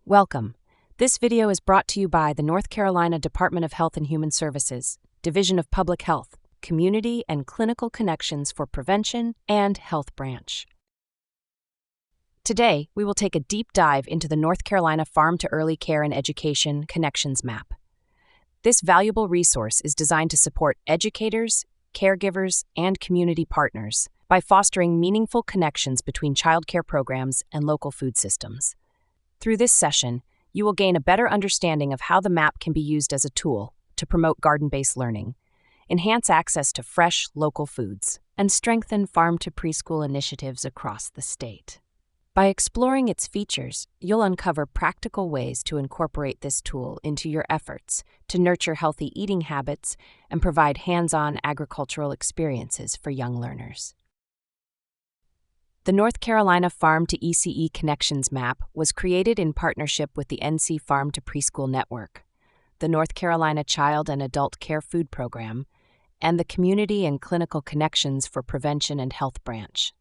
Welcome. This video is brought to you by the North Carolina Department of Health and Human Services, Division of Public Health, Community and Clinical Connections for Prevention and Health Branch. Today, we will take a deep dive into the North Carolina Farm to Early Care and Education Connections Map. This valuable resource is designed to support educators, caregivers, and community partners by fostering meaningful connections between childcare programs and local food systems. Through this session, you will gain a better understanding of how the map can be used as a tool to promote garden-based learning, enhance access to fresh, local foods, and strengthen farm-to-preschool initiatives across the state. By exploring its features, you'll uncover practical ways to incorporate this tool into your efforts to nurture healthy eating habits and provide hands-on agricultural experiences for young learners. The North Carolina Farm to ECE Connections Map was created in partnership with the NC Farm to Preschool Network, the North Carolina Child and Adult Care Food Program, and the Community and Clinical Connections for Prevention and Health Branch.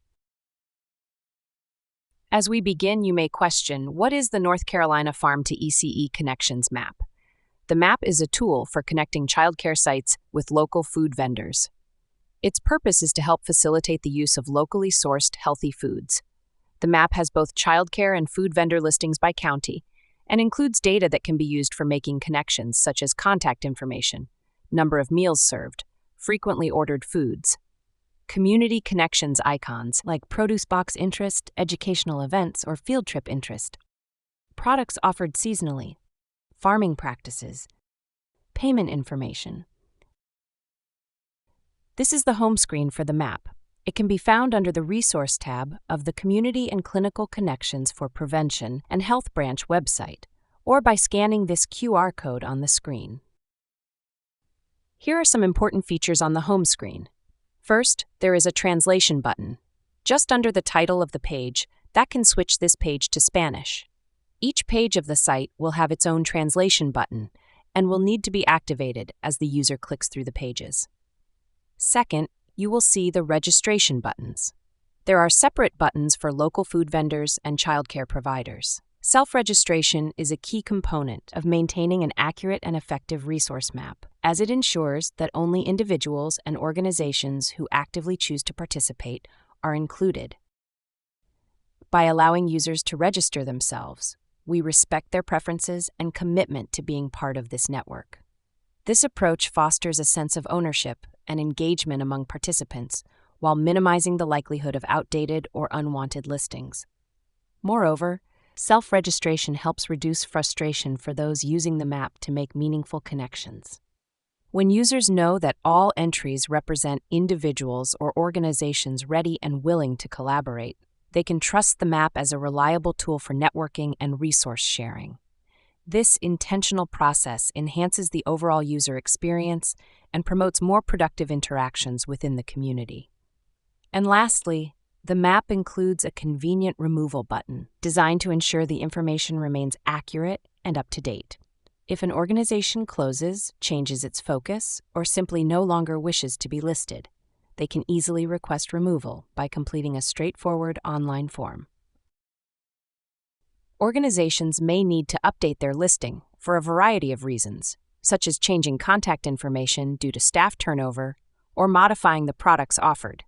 As we begin, you may question, what is the North Carolina Farm to ECE Connections Map? The map is a tool for connecting childcare sites with local food vendors. Its purpose is to help facilitate the use of locally sourced, healthy foods. The map has both childcare and food vendor listings by county, and includes data that can be used for making connections such as contact information, number of meals served, frequently ordered foods, community connections icons like produce box interest, educational events, or field trip interest, products offered seasonally, farming practices, payment information. This is the home screen for the map. It can be found under the Resource tab of the Community and Clinical Connections for Prevention and Health Branch website, or by scanning this QR code on the screen. Here are some important features on the home screen. First, there is a translation button. Just under the title of the page, that can switch this page to Spanish. Each page of the site will have its own translation button and will need to be activated as the user clicks through the pages. Second, you will see the registration buttons. There are separate buttons for local food vendors and childcare providers. Self-registration is a key component of maintaining an accurate and effective resource map, as it ensures that only individuals and organizations who actively choose to participate are included. By allowing users to register themselves, we respect their preferences and commitment to being part of this network. This approach fosters a sense of ownership and engagement among participants, while minimizing the likelihood of outdated or unwanted listings. Moreover, self-registration helps reduce frustration for those using the map to make meaningful connections. When users know that all entries represent individuals or organizations ready and willing to collaborate, they can trust the map as a reliable tool for networking and resource sharing. This intentional process enhances the overall user experience and promotes more productive interactions within the community. And lastly, the map includes a convenient removal button designed to ensure the information remains accurate and up to date. If an organization closes, changes its focus, or simply no longer wishes to be listed, they can easily request removal by completing a straightforward online form. Organizations may need to update their listing for a variety of reasons, such as changing contact information due to staff turnover or modifying the products offered.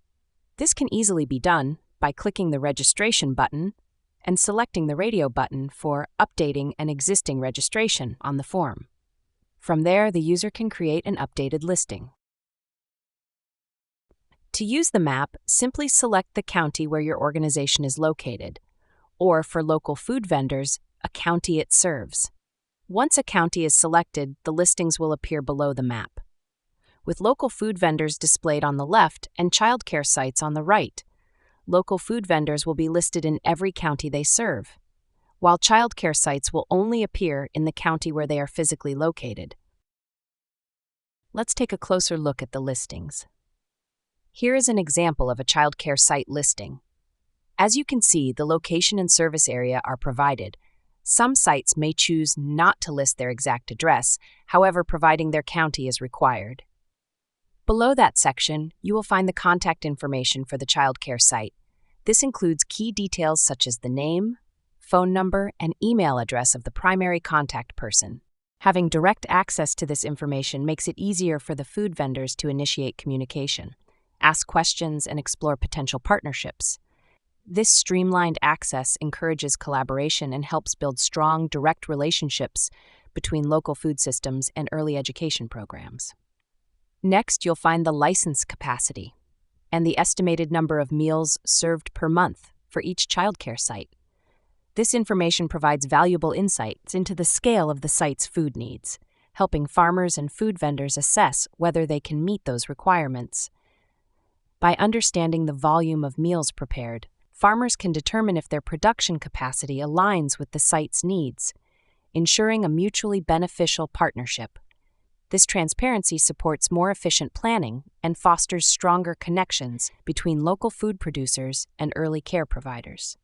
This can easily be done by clicking the registration button and selecting the radio button for updating an existing registration on the form. From there, the user can create an updated listing. To use the map, simply select the county where your organization is located, or for local food vendors, a county it serves. Once a county is selected, the listings will appear below the map, with local food vendors displayed on the left and childcare sites on the right. Local food vendors will be listed in every county they serve, while childcare sites will only appear in the county where they are physically located. Let's take a closer look at the listings. Here is an example of a childcare site listing. As you can see, the location and service area are provided. Some sites may choose not to list their exact address, however, providing their county is required. Below that section, you will find the contact information for the childcare site. This includes key details such as the name, phone number, and email address of the primary contact person. Having direct access to this information makes it easier for the food vendors to initiate communication, ask questions, and explore potential partnerships. This streamlined access encourages collaboration and helps build strong, direct relationships between local food systems and early education programs. Next, you'll find the license capacity and the estimated number of meals served per month for each childcare site. This information provides valuable insights into the scale of the site's food needs, helping farmers and food vendors assess whether they can meet those requirements. By understanding the volume of meals prepared, farmers can determine if their production capacity aligns with the site's needs, ensuring a mutually beneficial partnership. This transparency supports more efficient planning and fosters stronger connections between local food producers and early care providers.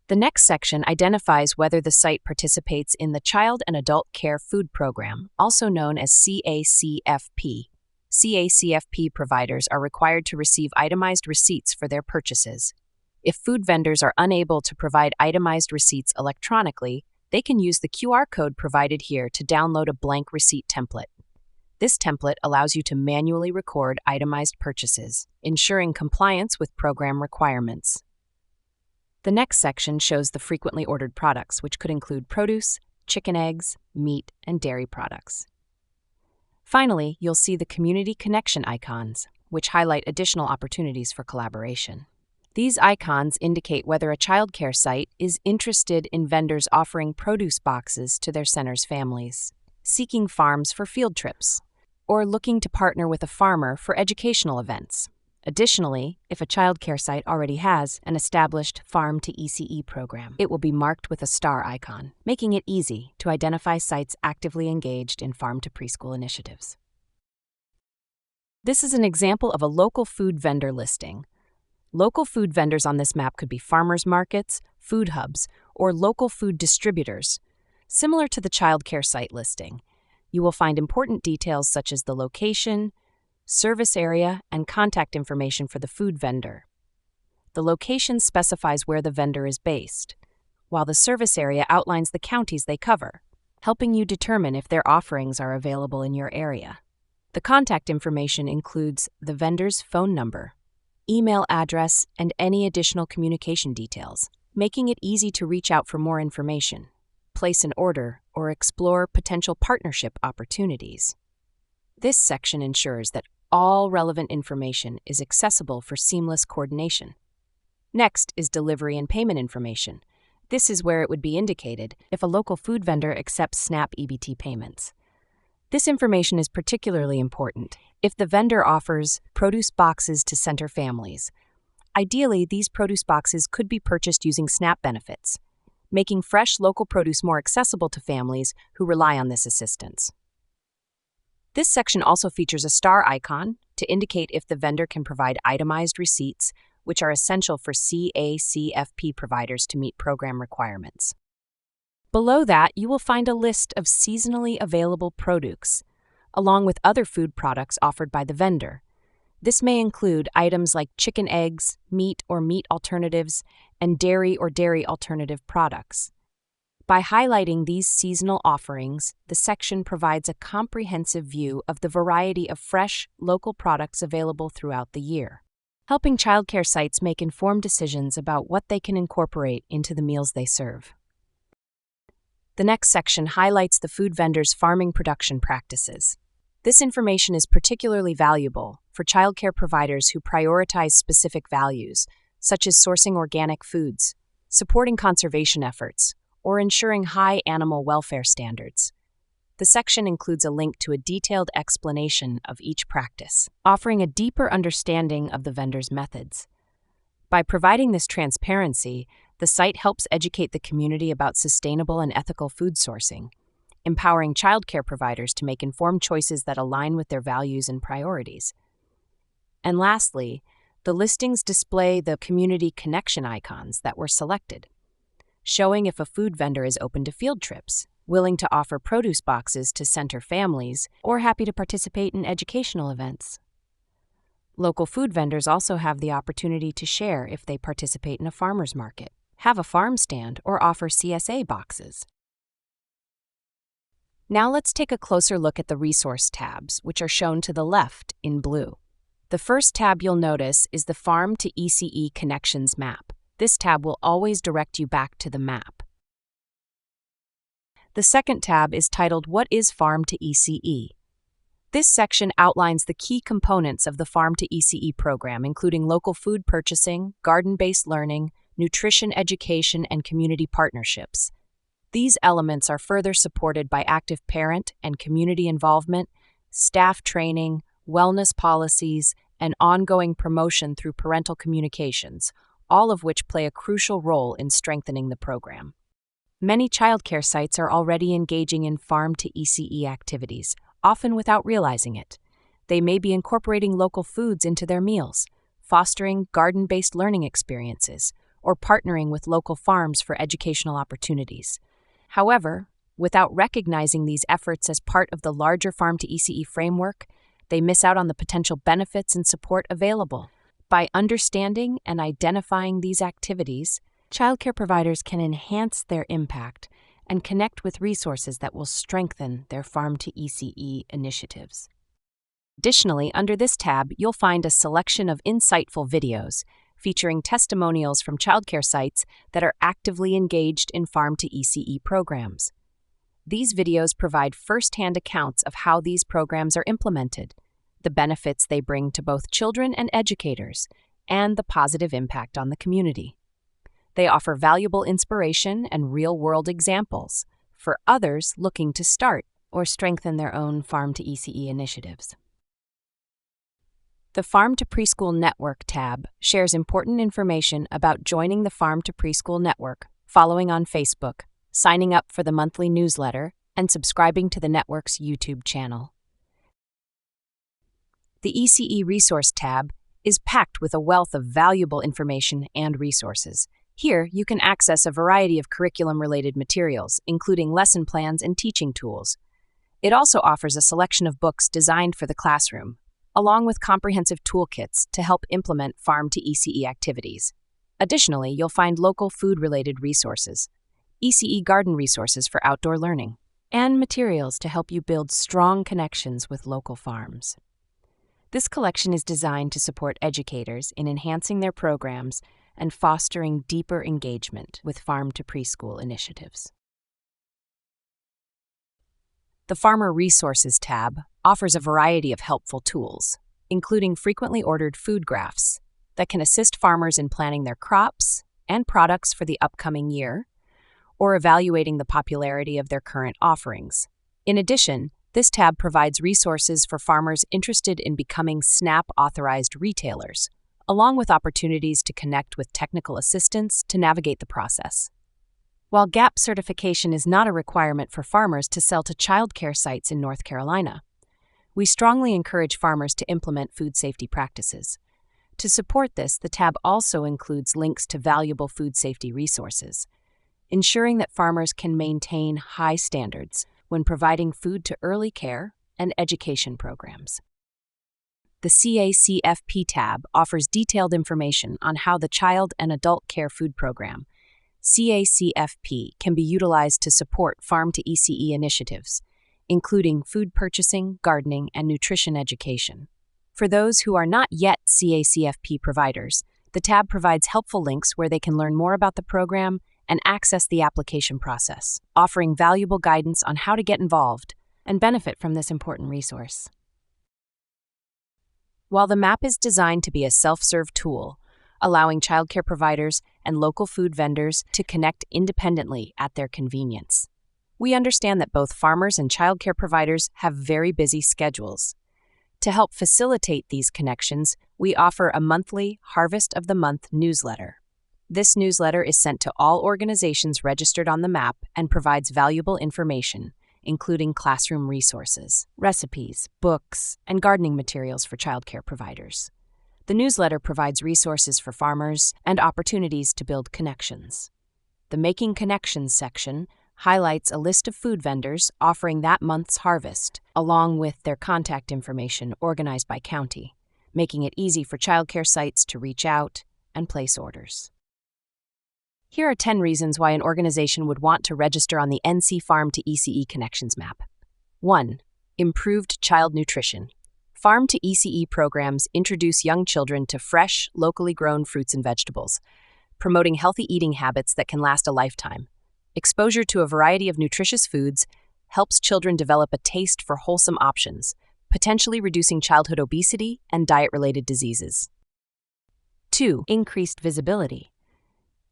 The next section identifies whether the site participates in the Child and Adult Care Food Program, also known as CACFP. CACFP providers are required to receive itemized receipts for their purchases. If food vendors are unable to provide itemized receipts electronically, they can use the QR code provided here to download a blank receipt template. This template allows you to manually record itemized purchases, ensuring compliance with program requirements. The next section shows the frequently ordered products, which could include produce, chicken eggs, meat, and dairy products. Finally, you'll see the community connection icons, which highlight additional opportunities for collaboration. These icons indicate whether a childcare site is interested in vendors offering produce boxes to their center's families, seeking farms for field trips, or looking to partner with a farmer for educational events. Additionally, if a childcare site already has an established Farm to ECE program, it will be marked with a star icon, making it easy to identify sites actively engaged in farm to preschool initiatives. This is an example of a local food vendor listing. Local food vendors on this map could be farmers markets, food hubs, or local food distributors. Similar to the childcare site listing, you will find important details such as the location, service area, and contact information for the food vendor. The location specifies where the vendor is based, while the service area outlines the counties they cover, helping you determine if their offerings are available in your area. The contact information includes the vendor's phone number, email address, and any additional communication details, making it easy to reach out for more information, place an order, or explore potential partnership opportunities. This section ensures that all relevant information is accessible for seamless coordination. Next is delivery and payment information. This is where it would be indicated if a local food vendor accepts SNAP EBT payments. This information is particularly important if the vendor offers produce boxes to center families. Ideally, these produce boxes could be purchased using SNAP benefits, making fresh local produce more accessible to families who rely on this assistance. This section also features a star icon to indicate if the vendor can provide itemized receipts, which are essential for CACFP providers to meet program requirements. Below that, you will find a list of seasonally available produce, along with other food products offered by the vendor. This may include items like chicken eggs, meat or meat alternatives, and dairy or dairy alternative products. By highlighting these seasonal offerings, the section provides a comprehensive view of the variety of fresh, local products available throughout the year, helping childcare sites make informed decisions about what they can incorporate into the meals they serve. The next section highlights the food vendor's farming production practices. This information is particularly valuable for childcare providers who prioritize specific values, such as sourcing organic foods, supporting conservation efforts, or ensuring high animal welfare standards. The section includes a link to a detailed explanation of each practice, offering a deeper understanding of the vendor's methods. By providing this transparency, the site helps educate the community about sustainable and ethical food sourcing, empowering childcare providers to make informed choices that align with their values and priorities. And lastly, the listings display the community connection icons that were selected, showing if a food vendor is open to field trips, willing to offer produce boxes to center families, or happy to participate in educational events. Local food vendors also have the opportunity to share if they participate in a farmer's market, have a farm stand, or offer CSA boxes. Now let's take a closer look at the resource tabs, which are shown to the left in blue. The first tab you'll notice is the Farm to ECE Connections Map. This tab will always direct you back to the map. The second tab is titled What is Farm to ECE? This section outlines the key components of the Farm to ECE program, including local food purchasing, garden-based learning, nutrition education, and community partnerships. These elements are further supported by active parent and community involvement, staff training, wellness policies, and ongoing promotion through parental communications, all of which play a crucial role in strengthening the program. Many childcare sites are already engaging in Farm to ECE activities, often without realizing it. They may be incorporating local foods into their meals, fostering garden-based learning experiences, or partnering with local farms for educational opportunities. However, without recognizing these efforts as part of the larger Farm to ECE framework, they miss out on the potential benefits and support available. By understanding and identifying these activities, childcare providers can enhance their impact and connect with resources that will strengthen their Farm to ECE initiatives. Additionally, under this tab, you'll find a selection of insightful videos featuring testimonials from childcare sites that are actively engaged in Farm to ECE programs. These videos provide first-hand accounts of how these programs are implemented, the benefits they bring to both children and educators, and the positive impact on the community. They offer valuable inspiration and real-world examples for others looking to start or strengthen their own Farm to ECE initiatives. The Farm to Preschool Network tab shares important information about joining the Farm to Preschool Network, following on Facebook, signing up for the monthly newsletter, and subscribing to the network's YouTube channel. The ECE Resource tab is packed with a wealth of valuable information and resources. Here, you can access a variety of curriculum-related materials, including lesson plans and teaching tools. It also offers a selection of books designed for the classroom, along with comprehensive toolkits to help implement Farm to ECE activities. Additionally, you'll find local food-related resources, ECE garden resources for outdoor learning, and materials to help you build strong connections with local farms. This collection is designed to support educators in enhancing their programs and fostering deeper engagement with Farm to Preschool initiatives. The Farmer Resources tab offers a variety of helpful tools, including frequently ordered food graphs that can assist farmers in planning their crops and products for the upcoming year, or evaluating the popularity of their current offerings. In addition, this tab provides resources for farmers interested in becoming SNAP-authorized retailers, along with opportunities to connect with technical assistance to navigate the process. While GAP certification is not a requirement for farmers to sell to childcare sites in North Carolina, we strongly encourage farmers to implement food safety practices. To support this, the tab also includes links to valuable food safety resources, ensuring that farmers can maintain high standards when providing food to early care and education programs. The CACFP tab offers detailed information on how the Child and Adult Care Food Program, CACFP, can be utilized to support Farm to ECE initiatives, including food purchasing, gardening, and nutrition education. For those who are not yet CACFP providers, the tab provides helpful links where they can learn more about the program and access the application process, offering valuable guidance on how to get involved and benefit from this important resource. While the map is designed to be a self-serve tool, allowing childcare providers and local food vendors to connect independently at their convenience, we understand that both farmers and childcare providers have very busy schedules. To help facilitate these connections, we offer a monthly Harvest of the Month newsletter. This newsletter is sent to all organizations registered on the map and provides valuable information, including classroom resources, recipes, books, and gardening materials for childcare providers. The newsletter provides resources for farmers and opportunities to build connections. The Making Connections section highlights a list of food vendors offering that month's harvest, along with their contact information organized by county, making it easy for childcare sites to reach out and place orders. Here are 10 reasons why an organization would want to register on the NC Farm to ECE Connections Map. 1. Improved child nutrition. Farm to ECE programs introduce young children to fresh, locally grown fruits and vegetables, promoting healthy eating habits that can last a lifetime. Exposure to a variety of nutritious foods helps children develop a taste for wholesome options, potentially reducing childhood obesity and diet-related diseases. 2. Increased visibility.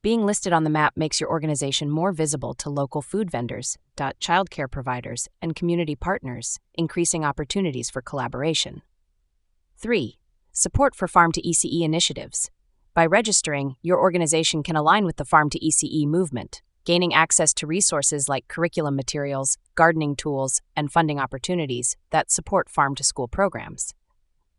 Being listed on the map makes your organization more visible to local food vendors, childcare providers, and community partners, increasing opportunities for collaboration. 3. Support for Farm to ECE initiatives. By registering, your organization can align with the Farm to ECE movement, gaining access to resources like curriculum materials, gardening tools, and funding opportunities that support farm-to-school programs.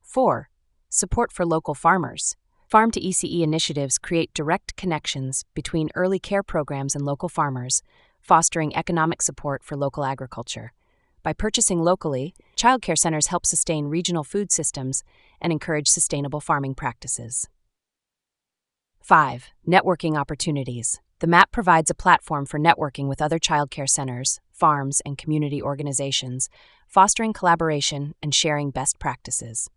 4. Support for local farmers. Farm to ECE initiatives create direct connections between early care programs and local farmers, fostering economic support for local agriculture. By purchasing locally, childcare centers help sustain regional food systems and encourage sustainable farming practices. 5. Networking opportunities. The map provides a platform for networking with other childcare centers, farms, and community organizations, fostering collaboration and sharing best practices.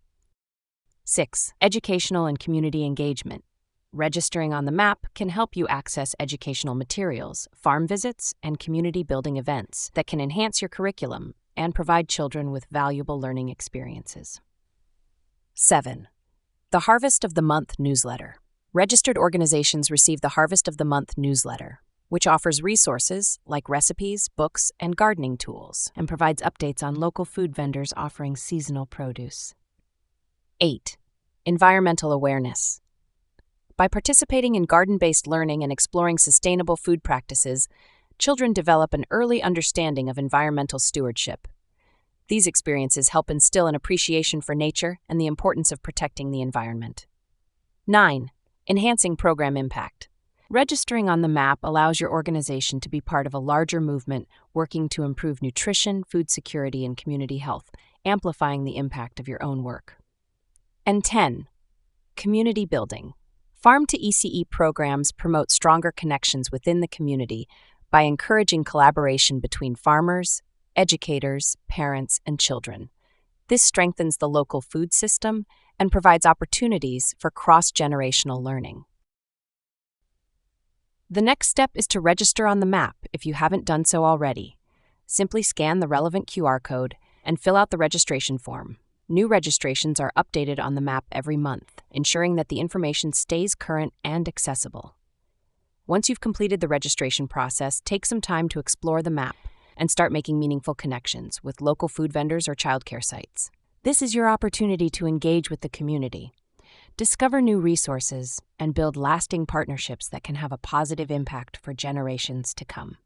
6. Educational and community engagement. Registering on the map can help you access educational materials, farm visits, and community building events that can enhance your curriculum and provide children with valuable learning experiences. 7. The Harvest of the Month newsletter. Registered organizations receive the Harvest of the Month newsletter, which offers resources like recipes, books, and gardening tools, and provides updates on local food vendors offering seasonal produce. 8. Environmental awareness. By participating in garden-based learning and exploring sustainable food practices, children develop an early understanding of environmental stewardship. These experiences help instill an appreciation for nature and the importance of protecting the environment. 9. Enhancing program impact. Registering on the map allows your organization to be part of a larger movement working to improve nutrition, food security, and community health, amplifying the impact of your own work. And 10. Community building. Farm to ECE programs promote stronger connections within the community by encouraging collaboration between farmers, educators, parents, and children. This strengthens the local food system and provides opportunities for cross-generational learning. The next step is to register on the map if you haven't done so already. Simply scan the relevant QR code and fill out the registration form. New registrations are updated on the map every month, ensuring that the information stays current and accessible. Once you've completed the registration process, take some time to explore the map and start making meaningful connections with local food vendors or childcare sites. This is your opportunity to engage with the community, discover new resources, and build lasting partnerships that can have a positive impact for generations to come.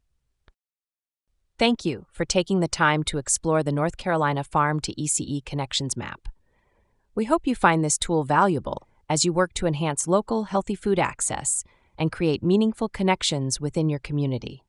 Thank you for taking the time to explore the North Carolina Farm to ECE Connections Map. We hope you find this tool valuable as you work to enhance local healthy food access and create meaningful connections within your community.